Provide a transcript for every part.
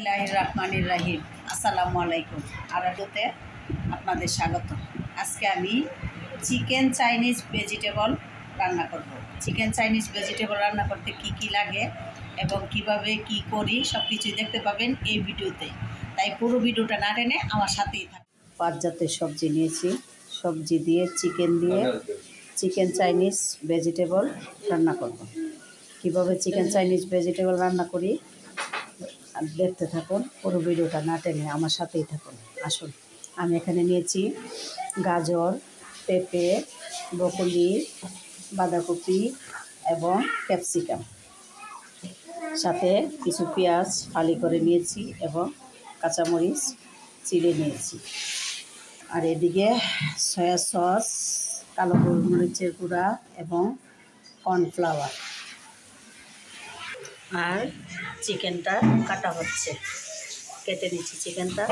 রহমানির রাহিম। আসসালামু আলাইকুম। আরাডোতে আপনাদের স্বাগত। আজকে আমি চিকেন চাইনিজ ভেজিটেবল রান্না করব। চিকেন চাইনিজ ভেজিটেবল রান্না করতে কি কি লাগে এবং কিভাবে কি করি সব কিছুই দেখতে পাবেন এই ভিডিওতে। তাই পুরো ভিডিওটা না টেনে আমার সাথেই থাকুন। 5 জাতের সবজি নিয়েছি। সবজি দিয়ে চিকেন চাইনিজ ভেজিটেবল রান্না করব। কিভাবে চিকেন চাইনিজ ভেজিটেবল রান্না করি আর দেখতে থাকুন, পুরো ভিডিওটা না টেনে আমার সাথেই থাকুন। আসুন, আমি এখানে নিয়েছি গাজর, পেঁপে, ব্রকলি, বাঁধাকপি এবং ক্যাপসিকাম, সাথে কিছু পেঁয়াজ ফালি করে নিয়েছি এবং কাঁচামরিচ চিড়ে নিয়েছি। আর এদিকে সয়া সস, কালো গোলমরিচের গুঁড়া এবং কর্নফ্লাওয়ার। আর চিকেনটা কাটা হচ্ছে, কেটে নিচ্ছি চিকেনটা।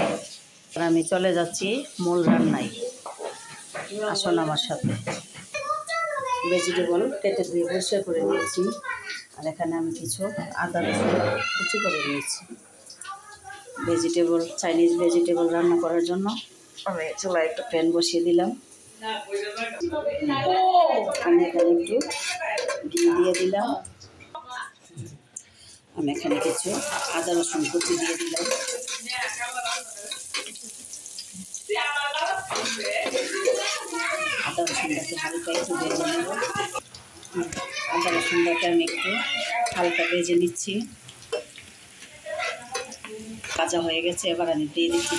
আর আমি চলে যাচ্ছি মূল রান্নায়। আসুন আমার সাথে। ভেজিটেবল কেটে ধুয়ে পরিষ্কার করে নিয়েছি। আর এখানে আমি কিছু আদা রসুন কুচি করে নিয়েছি। চাইনিজ ভেজিটেবল রান্না করার জন্য আমি চুলায় একটা প্যান বসিয়ে দিলাম। আমি এখানে একটু ঘি দিয়ে দিলাম। আমি এখানে কিছু আদা রসুন কুচি দিয়ে দিলাম। আদা রসুনটাকে হালকা একটু ভেজে নেব। আদা রসুনটাকে আমি একটু হালকা ভেজে নিচ্ছি। ভাজা হয়ে গেছে। এবার আমি দিয়ে দিচ্ছি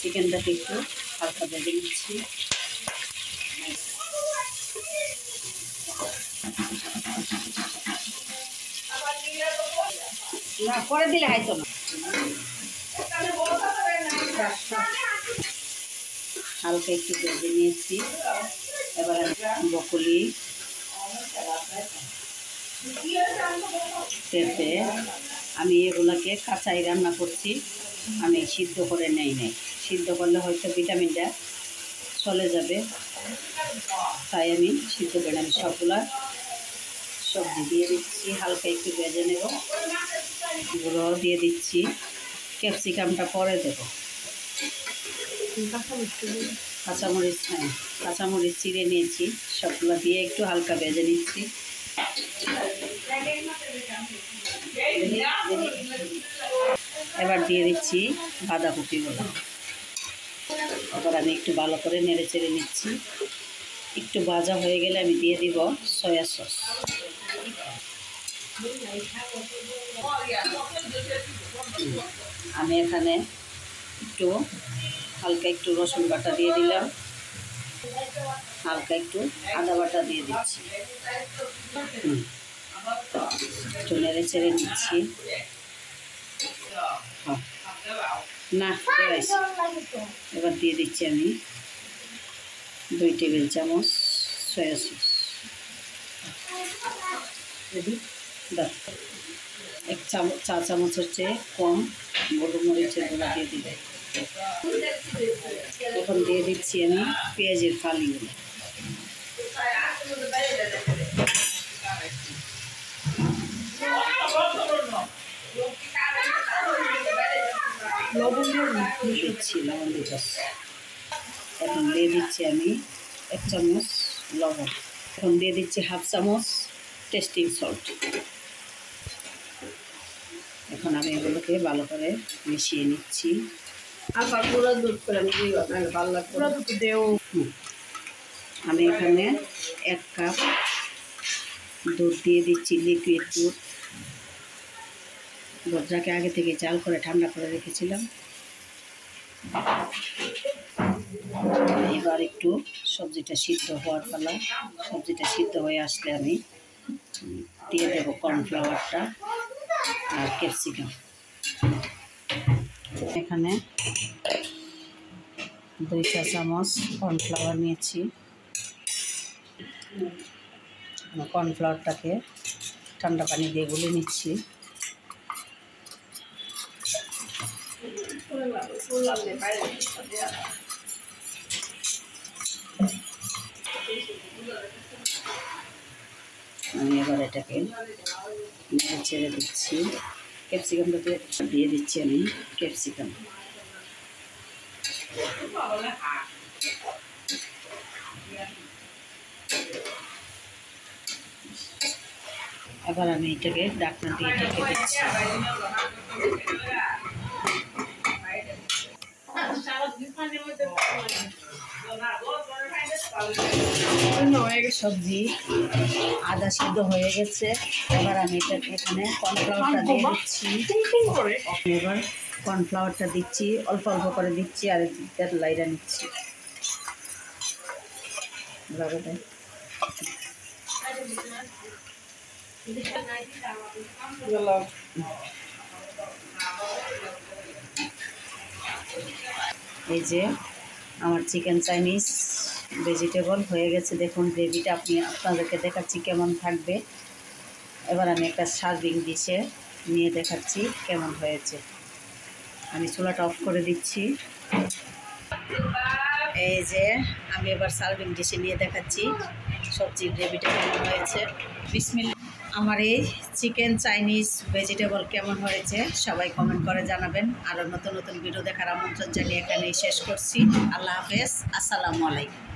চিকেনটাকে একটু হালকা ভেজে নিচ্ছি। না করে দিলে হয়তো না। হালকা একটু ভেজে নিয়েছি। এবার আমি ব্রকলি, পেঁপে, আমি এগুলোকে কাঁচাই রান্না করছি। আমি সিদ্ধ করে নেই। সিদ্ধ করলে হয়তো ভিটামিনটা চলে যাবে, তাই আমি সিদ্ধ করে আমি সবগুলা সবজি দিয়ে দিচ্ছি। হালকা একটু ভেজে নেব। এগুলো দিয়ে দিচ্ছি। ক্যাপসিকামটা পরে দেব। কাঁচামরিচ চিড়ে নিয়েছি। সবগুলো দিয়ে একটু হালকা ভেজে নিচ্ছি। এবার দিয়ে দিচ্ছি বাঁধাকপিগুলো। এবার আমি একটু ভালো করে নেড়ে চেড়ে নিচ্ছি। একটু ভাজা হয়ে গেলে আমি দিয়ে দিব সয়া সস। আমি এখানে হালকা একটু রসুন বাটা দিয়ে দিলাম। হালকা একটু আদা বাটা দিয়ে দিচ্ছি। একটু নেড়ে চেড়ে নিচ্ছি। এবার দিয়ে দিচ্ছি আমি 2 টেবিল চামচ সয়া সস। চা চামচের চেয়ে কম গোলমরিচের গুঁড়া দিয়ে দিবে। এখন দিয়ে দিচ্ছি আমি পেঁয়াজের ফালিগুলো। এখন দিয়ে দিচ্ছি আমি 1 চামচ লবণ। এখন দিয়ে দিচ্ছি 1/2 চামচ টেস্টিং সল্ট। এখন আমি এগুলোকে ভালো করে মিশিয়ে নিচ্ছি। আমি এখানে 1 কাপ দুধ দিয়ে দিচ্ছি, লিকুইড দুধটাকে আগে থেকে জাল করে ঠান্ডা করে রেখেছিলাম। এবার একটু সবজিটা সিদ্ধ হওয়ার পালা। সবজিটা সিদ্ধ হয়ে আসলে আমি দিয়ে দেব কর্নফ্লাওয়ারটা আর ক্যাপসিকাম। এখানে 2 চা চামচ কর্নফ্লাওয়ার নিয়েছি। কর্নফ্লাওয়ারটাকে ঠান্ডা পানি দিয়ে গুলে নিচ্ছি। আমি এবার এটাকে নেড়ে ছেড়ে দিচ্ছি। ক্যাপসিকামটাতে দিয়ে দিচ্ছি আমি ক্যাপসিকাম। এবার আমি এটাকে ঢাকনা দিয়ে ঢেকে দিচ্ছি। সবজি আদা সিদ্ধ হয়ে গেছে। এবার আমি এখানে কর্নফ্লাওয়ারটা দিয়ে দিচ্ছি। এবার কর্নফ্লাওয়ারটা দিচ্ছি, অল্প অল্প করে দিচ্ছি আর লাইরা নিচ্ছি। এই যে আমার চিকেন চাইনিজ ভেজিটেবল হয়ে গেছে। দেখুন গ্রেভিটা আপনাদেরকে দেখাচ্ছি কেমন থাকবে। এবার আমি একটা সার্ভিং ডিশে নিয়ে দেখাচ্ছি কেমন হয়েছে। আমি চুলাটা অফ করে দিচ্ছি। এই যে আমি এবার সার্ভিং ডিশে নিয়ে দেখাচ্ছি সবজির গ্রেভিটা কেমন হয়েছে। বিসমিল্লাহ। আমার এই চিকেন চাইনিজ ভেজিটেবল কেমন হয়েছে সবাই কমেন্ট করে জানাবেন। আরও নতুন নতুন ভিডিও দেখার আমন্ত্রণ জানিয়ে এখানেই শেষ করছি। আল্লাহ হাফেজ, আসসালামু আলাইকুম।